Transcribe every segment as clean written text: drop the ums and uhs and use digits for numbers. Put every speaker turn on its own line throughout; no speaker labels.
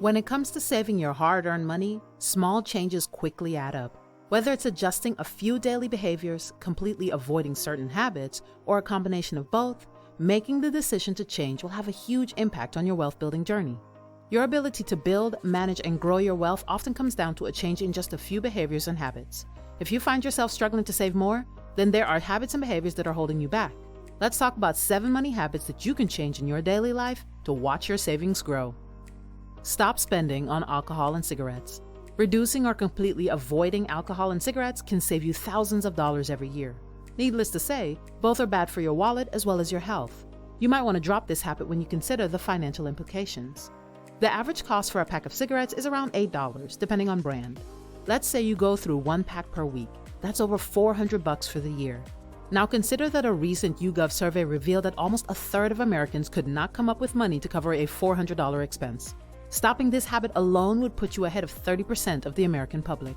When it comes to saving your hard-earned money, small changes quickly add up. Whether it's adjusting a few daily behaviors, completely avoiding certain habits, or a combination of both, making the decision to change will have a huge impact on your wealth-building journey. Your ability to build, manage, and grow your wealth often comes down to a change in just a few behaviors and habits. If you find yourself struggling to save more, then there are habits and behaviors that are holding you back. Let's talk about 7 money habits that you can change in your daily life to watch your savings grow. Stop spending on alcohol and cigarettes. Reducing or completely avoiding alcohol and cigarettes can save you thousands of dollars every year. Needless to say, both are bad for your wallet as well as your health. You might want to drop this habit when you consider the financial implications. The average cost for a pack of cigarettes is around $8, depending on brand. Let's say you go through 1 pack per week. That's over $400 for the year. Now consider that a recent YouGov survey revealed that almost a third of Americans could not come up with money to cover a $400 expense. Stopping this habit alone would put you ahead of 30% of the American public.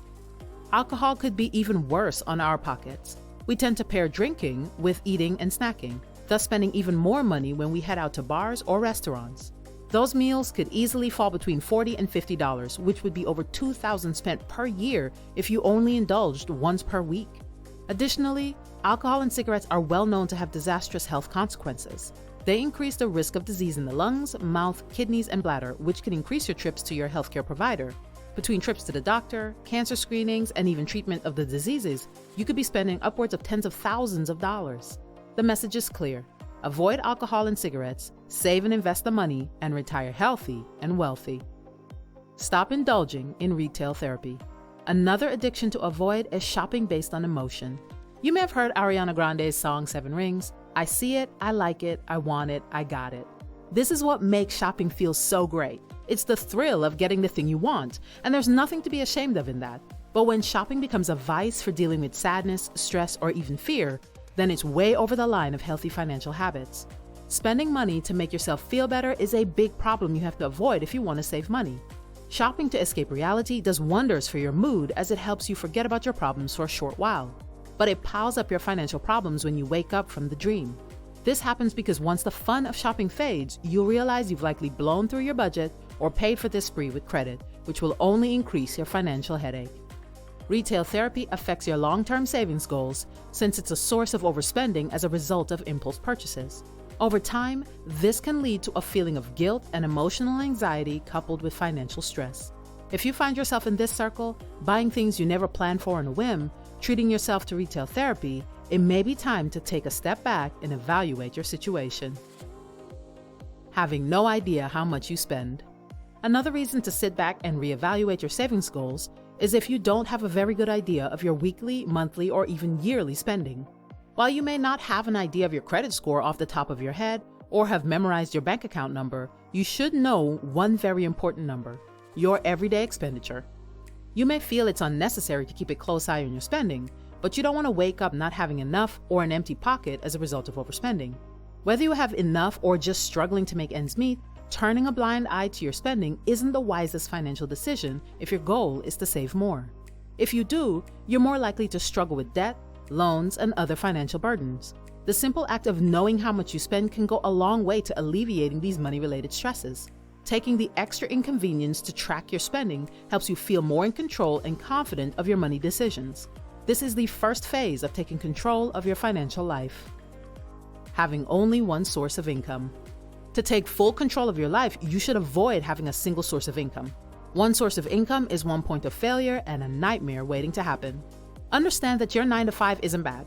Alcohol could be even worse on our pockets. We tend to pair drinking with eating and snacking, thus spending even more money when we head out to bars or restaurants. Those meals could easily fall between $40 and $50, which would be over $2,000 spent per year if you only indulged once per week. Additionally, alcohol and cigarettes are well known to have disastrous health consequences. They increase the risk of disease in the lungs, mouth, kidneys, and bladder, which can increase your trips to your healthcare provider. Between trips to the doctor, cancer screenings, and even treatment of the diseases, you could be spending upwards of tens of thousands of dollars. The message is clear. Avoid alcohol and cigarettes, save and invest the money, and retire healthy and wealthy. Stop indulging in retail therapy. Another addiction to avoid is shopping based on emotion. You may have heard Ariana Grande's song 7 Rings. I see it, I like it, I want it, I got it. This is what makes shopping feel so great. It's the thrill of getting the thing you want, and there's nothing to be ashamed of in that. But when shopping becomes a vice for dealing with sadness, stress, or even fear, then it's way over the line of healthy financial habits. Spending money to make yourself feel better is a big problem you have to avoid if you want to save money. Shopping to escape reality does wonders for your mood as it helps you forget about your problems for a short while. But it piles up your financial problems when you wake up from the dream. This happens because once the fun of shopping fades, you'll realize you've likely blown through your budget or paid for this spree with credit, which will only increase your financial headache. Retail therapy affects your long-term savings goals since it's a source of overspending as a result of impulse purchases. Over time, this can lead to a feeling of guilt and emotional anxiety coupled with financial stress. If you find yourself in this circle, buying things you never planned for on a whim, treating yourself to retail therapy, it may be time to take a step back and evaluate your situation. Having no idea how much you spend. Another reason to sit back and reevaluate your savings goals is if you don't have a very good idea of your weekly, monthly, or even yearly spending. While you may not have an idea of your credit score off the top of your head or have memorized your bank account number, you should know one very important number: your everyday expenditure. You may feel it's unnecessary to keep a close eye on your spending, but you don't want to wake up not having enough or an empty pocket as a result of overspending. Whether you have enough or just struggling to make ends meet, turning a blind eye to your spending isn't the wisest financial decision if your goal is to save more. If you do, you're more likely to struggle with debt, loans, and other financial burdens. The simple act of knowing how much you spend can go a long way to alleviating these money-related stresses. Taking the extra inconvenience to track your spending helps you feel more in control and confident of your money decisions. This is the first phase of taking control of your financial life. Having only one source of income. To take full control of your life, you should avoid having a single source of income. One source of income is one point of failure and a nightmare waiting to happen. Understand that your 9-to-5 isn't bad.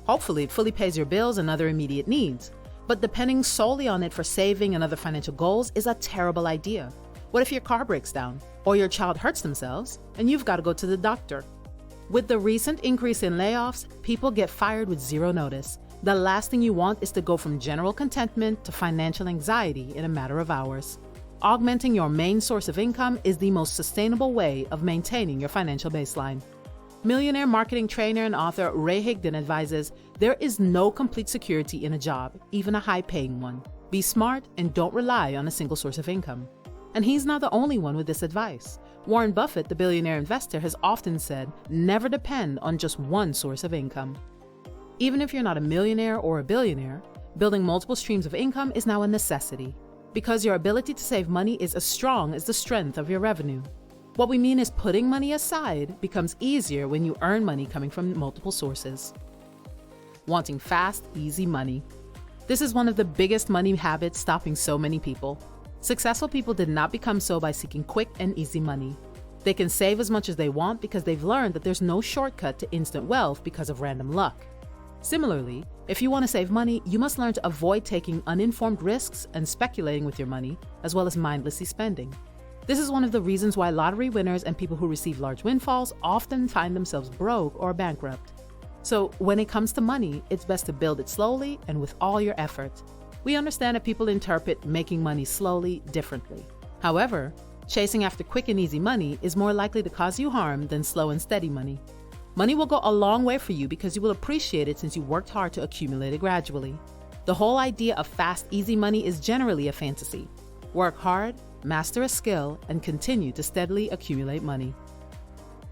Hopefully, it fully pays your bills and other immediate needs. But depending solely on it for saving and other financial goals is a terrible idea. What if your car breaks down or your child hurts themselves and you've got to go to the doctor? With the recent increase in layoffs, people get fired with zero notice. The last thing you want is to go from general contentment to financial anxiety in a matter of hours. Augmenting your main source of income is the most sustainable way of maintaining your financial baseline. Millionaire marketing trainer and author Ray Higdon advises, there is no complete security in a job, even a high-paying one. Be smart and don't rely on a single source of income. And he's not the only one with this advice. Warren Buffett, the billionaire investor, has often said, never depend on just one source of income. Even if you're not a millionaire or a billionaire, building multiple streams of income is now a necessity. because your ability to save money is as strong as the strength of your revenue. What we mean is putting money aside becomes easier when you earn money coming from multiple sources. Wanting fast, easy money. This is one of the biggest money habits stopping so many people. Successful people did not become so by seeking quick and easy money. They can save as much as they want because they've learned that there's no shortcut to instant wealth because of random luck. Similarly, if you want to save money, you must learn to avoid taking uninformed risks and speculating with your money, as well as mindlessly spending. This is one of the reasons why lottery winners and people who receive large windfalls often find themselves broke or bankrupt. So when it comes to money, it's best to build it slowly and with all your effort. We understand that people interpret making money slowly differently. However, chasing after quick and easy money is more likely to cause you harm than slow and steady money. Money will go a long way for you because you will appreciate it since you worked hard to accumulate it gradually. The whole idea of fast, easy money is generally a fantasy. Work hard, master a skill, and continue to steadily accumulate money.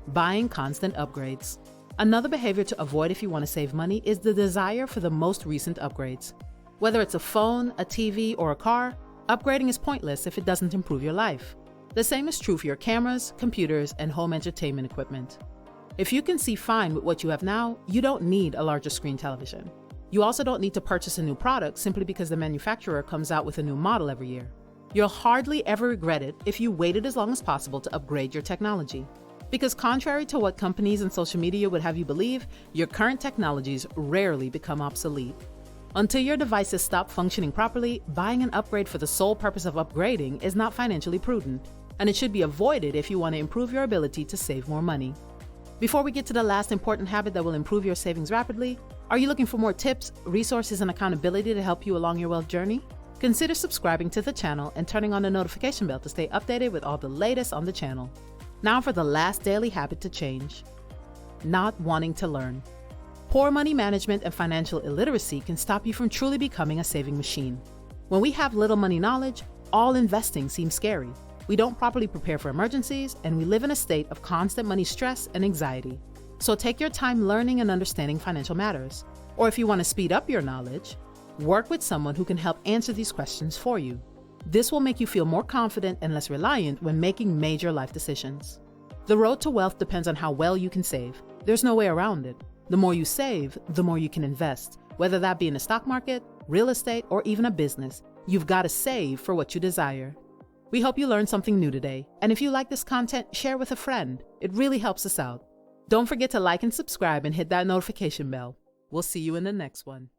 Buying constant upgrades. Another behavior to avoid if you want to save money is the desire for the most recent upgrades. Whether it's a phone, a TV, or a car, upgrading is pointless if it doesn't improve your life. The same is true for your cameras, computers, and home entertainment equipment. If you can see fine with what you have now, you don't need a larger screen television. You also don't need to purchase a new product simply because the manufacturer comes out with a new model every year. You'll hardly ever regret it if you waited as long as possible to upgrade your technology. Because contrary to what companies and social media would have you believe, your current technologies rarely become obsolete. Until your devices stop functioning properly, buying an upgrade for the sole purpose of upgrading is not financially prudent, and it should be avoided if you want to improve your ability to save more money. Before we get to the last important habit that will improve your savings rapidly, are you looking for more tips, resources, and accountability to help you along your wealth journey? Consider subscribing to the channel and turning on the notification bell to stay updated with all the latest on the channel. Now for the last daily habit to change. Not wanting to learn. Poor money management and financial illiteracy can stop you from truly becoming a saving machine. When we have little money knowledge, all investing seems scary. We don't properly prepare for emergencies, and we live in a state of constant money stress and anxiety. So take your time learning and understanding financial matters. Or if you want to speed up your knowledge, work with someone who can help answer these questions for you. This will make you feel more confident and less reliant when making major life decisions. The road to wealth depends on how well you can save. There's no way around it. The more you save, the more you can invest. Whether that be in the stock market, real estate, or even a business, you've got to save for what you desire. We hope you learned something new today, and if you like this content, share with a friend. It really helps us out. Don't forget to like and subscribe and hit that notification bell. We'll see you in the next one.